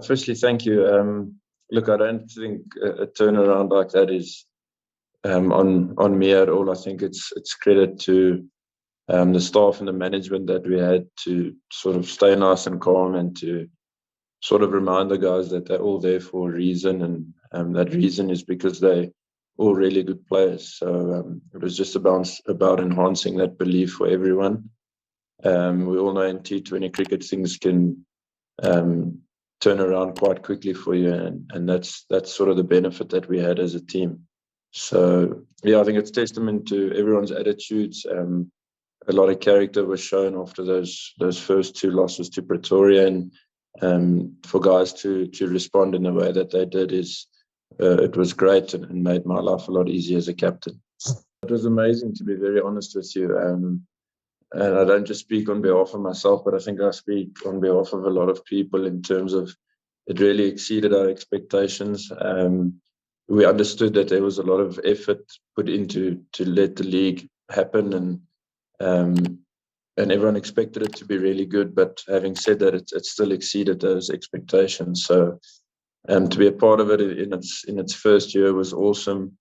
Firstly, thank you. Look, I don't think a turnaround like that is on me at all. I think it's credit to the staff and the management that we had to sort of stay nice and calm and to sort of remind the guys that they're all there for a reason, and that reason is because they're all really good players. So it was just about enhancing that belief for everyone. We all know in T20 cricket things can turn around quite quickly for you, and that's sort of the benefit that we had as a team. So yeah, I think it's testament to everyone's attitudes. A lot of character was shown after those first two losses to Pretoria, and for guys to respond in the way that they did it was great and made my life a lot easier as a captain. It was amazing, to be very honest with you. And I don't just speak on behalf of myself, but I think I speak on behalf of a lot of people in terms of it really exceeded our expectations. We understood that there was a lot of effort put into to let the league happen, and everyone expected it to be really good. But having said that, it still exceeded those expectations. So to be a part of it in its first year was awesome.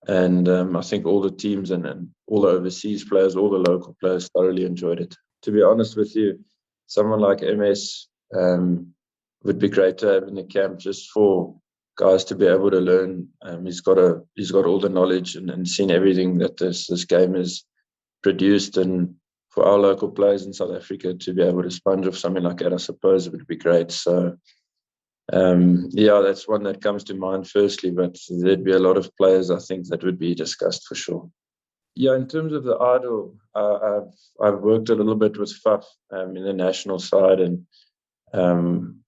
And I think all the teams and all the overseas players, all the local players thoroughly enjoyed it. To be honest with you, someone like MS would be great to have in the camp, just for guys to be able to learn. He's got all the knowledge and seen everything that this game has produced. And for our local players in South Africa to be able to sponge off something like that, I suppose it would be great. So yeah, that's one that comes to mind firstly, but there'd be a lot of players I think that would be discussed for sure. Yeah, in terms of the idol, I've worked a little bit with Faf in the national side, and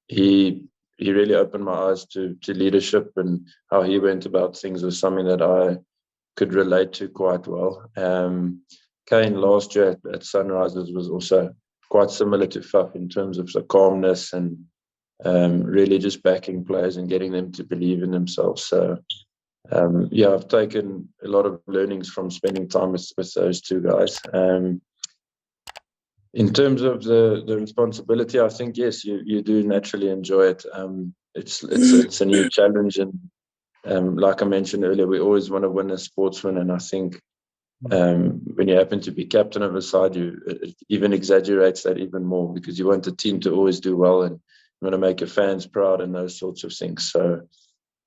he really opened my eyes to leadership, and how he went about things was something that I could relate to quite well. Kane last year at Sunrisers was also quite similar to Faf in terms of the calmness and really just backing players and getting them to believe in themselves. So yeah, I've taken a lot of learnings from spending time with those two guys. In terms of the responsibility, I think yes, you do naturally enjoy it. It's a new challenge, and like I mentioned earlier, we always want to win as sportsmen, and I think when you happen to be captain of a side, it even exaggerates that even more, because you want the team to always do well and you want to make your fans proud and those sorts of things. So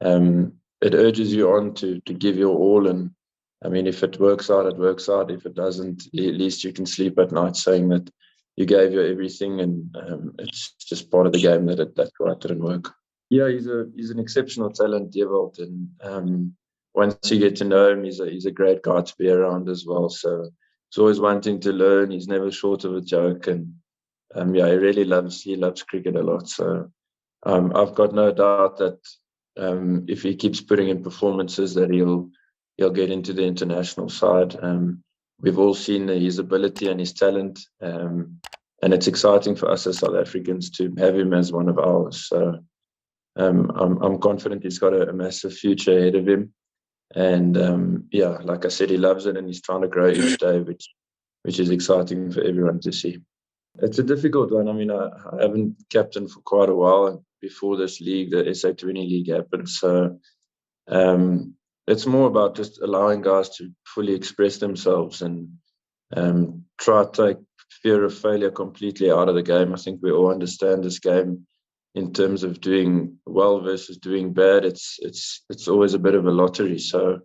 it urges you on to give your all, and I mean, if it works out, it works out. If it doesn't, at least you can sleep at night saying that you gave your everything, and it's just part of the game that didn't work. Yeah, he's an exceptional talent, Dewald, and once you get to know him, he's a great guy to be around as well. So he's always wanting to learn. He's never short of a joke, and yeah, he really loves cricket a lot. So I've got no doubt that if he keeps putting in performances, that he'll get into the international side. We've all seen his ability and his talent, and it's exciting for us as South Africans to have him as one of ours. So I'm confident he's got a massive future ahead of him. And yeah, like I said, he loves it, and he's trying to grow each day, which is exciting for everyone to see. It's a difficult one. I mean, I haven't captained for quite a while, and before this league, the SA20 league happened. So it's more about just allowing guys to fully express themselves and try to take fear of failure completely out of the game. I think we all understand this game in terms of doing well versus doing bad. It's always a bit of a lottery. So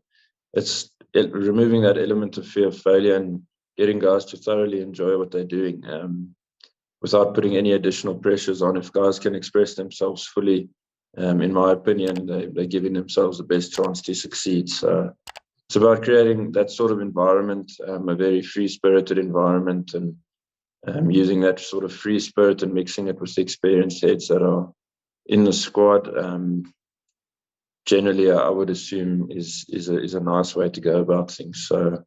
it's removing that element of fear of failure and getting guys to thoroughly enjoy what they're doing, without putting any additional pressures on. If guys can express themselves fully, in my opinion, they're giving themselves the best chance to succeed. So it's about creating that sort of environment, a very free-spirited environment, and using that sort of free spirit and mixing it with the experienced heads that are in the squad. Generally, I would assume is a nice way to go about things. So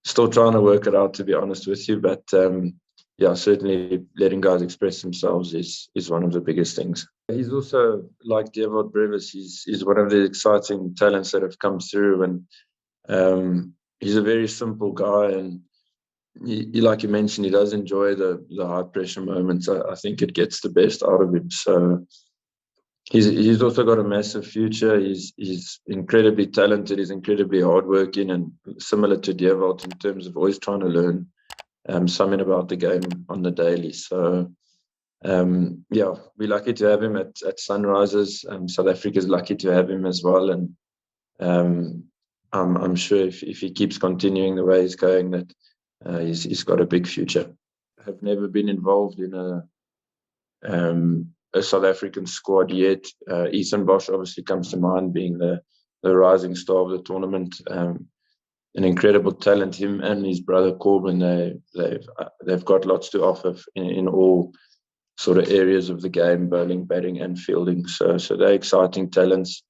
still trying to work it out, to be honest with you, but yeah, certainly letting guys express themselves is one of the biggest things. He's also, like Dewald Brewis, he's one of the exciting talents that have come through, and he's a very simple guy, and he, like you mentioned, he does enjoy the high pressure moments. I think it gets the best out of him. So he's also got a massive future. He's incredibly talented. He's incredibly hardworking, and similar to Dewald in terms of always trying to learn something about the game on the daily. So yeah, we're lucky to have him at Sunrisers. South Africa's lucky to have him as well, and I'm sure if he keeps continuing the way he's going, that he's got a big future. I've never been involved in a South African squad yet. Ethan Bosch obviously comes to mind, being the rising star of the tournament. An incredible talent. Him and his brother Corbin, they've got lots to offer in all sort of areas of the game: bowling, batting, and fielding. So they're exciting talents.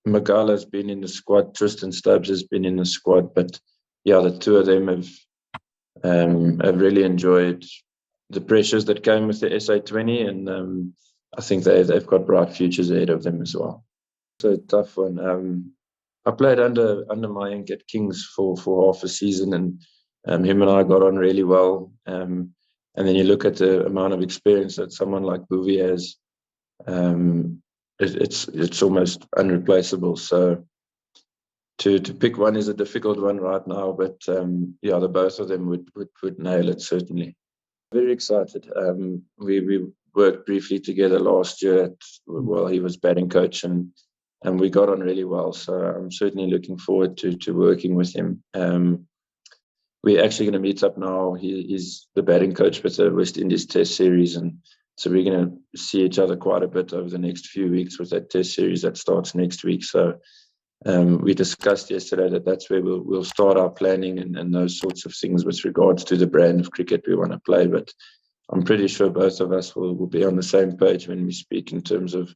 Magala's been in the squad. Tristan Stubbs has been in the squad, but yeah, the two of them have really enjoyed the pressures that came with the SA20, and I think they've got bright futures ahead of them as well. So tough one. I played under Mayank at Kings for half a season, and him and I got on really well. And then you look at the amount of experience that someone like Bhuvi has, it's almost unreplaceable. So to pick one is a difficult one right now, but yeah, the both of them would nail it certainly. Very excited. We worked briefly together last year while he was batting coach, and we got on really well. So I'm certainly looking forward to working with him. We're actually going to meet up now. He's the batting coach with the West Indies Test Series, and so we're going to see each other quite a bit over the next few weeks with that Test Series that starts next week. So we discussed yesterday that's where we'll start our planning and those sorts of things with regards to the brand of cricket we want to play. But I'm pretty sure both of us will be on the same page when we speak in terms of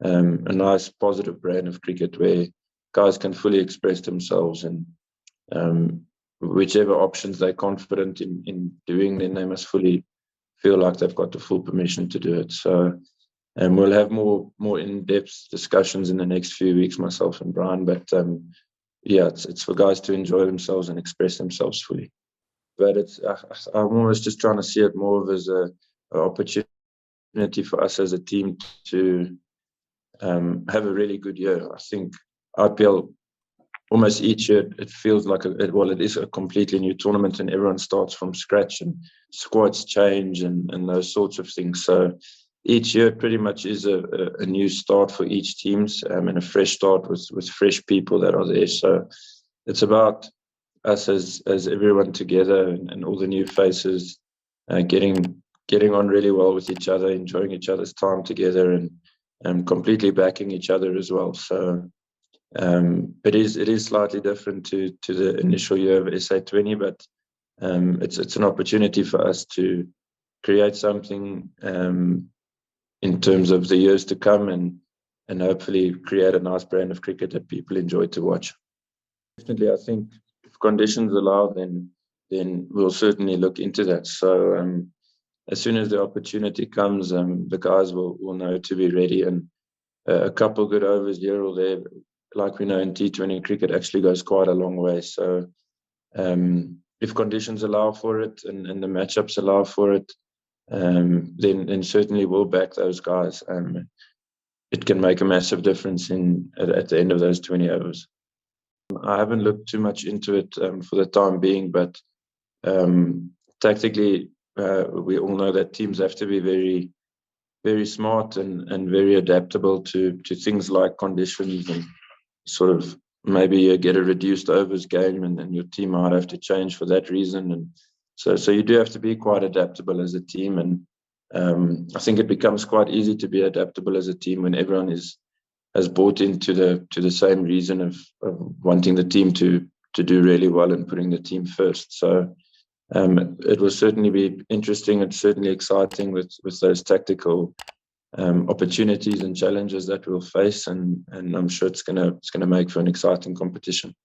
a nice positive brand of cricket where guys can fully express themselves, and whichever options they're confident in doing, then they must fully feel like they've got the full permission to do it. So we'll have more in-depth discussions in the next few weeks, myself and Brian. But yeah, it's for guys to enjoy themselves and express themselves fully. But I'm almost just trying to see it more of as an opportunity for us as a team to have a really good year. I think IPL, almost each year, it feels like it is a completely new tournament, and everyone starts from scratch, and squads change and those sorts of things. So each year pretty much is a new start for each teams, and a fresh start with fresh people that are there. So it's about us as everyone together, and all the new faces getting on really well with each other, enjoying each other's time together, and completely backing each other as well. So it is slightly different to the initial year of SA20, but it's an opportunity for us to create something in terms of the years to come, and hopefully create a nice brand of cricket that people enjoy to watch. Definitely, I think if conditions allow, then we'll certainly look into that. So as soon as the opportunity comes, the guys will know to be ready, and a couple good overs here or there, like we know in T20 cricket, actually goes quite a long way. So if conditions allow for it and the matchups allow for it, then certainly we'll back those guys. It can make a massive difference at the end of those 20 overs. I haven't looked too much into it for the time being, but tactically, we all know that teams have to be very, very smart and very adaptable to things like conditions, and sort of maybe you get a reduced overs game, and then your team might have to change for that reason. And so you do have to be quite adaptable as a team, and I think it becomes quite easy to be adaptable as a team when everyone has bought into the same reason of wanting the team to do really well and putting the team first. So it will certainly be interesting and certainly exciting with those tactical opportunities and challenges that we'll face, and I'm sure it's gonna make for an exciting competition.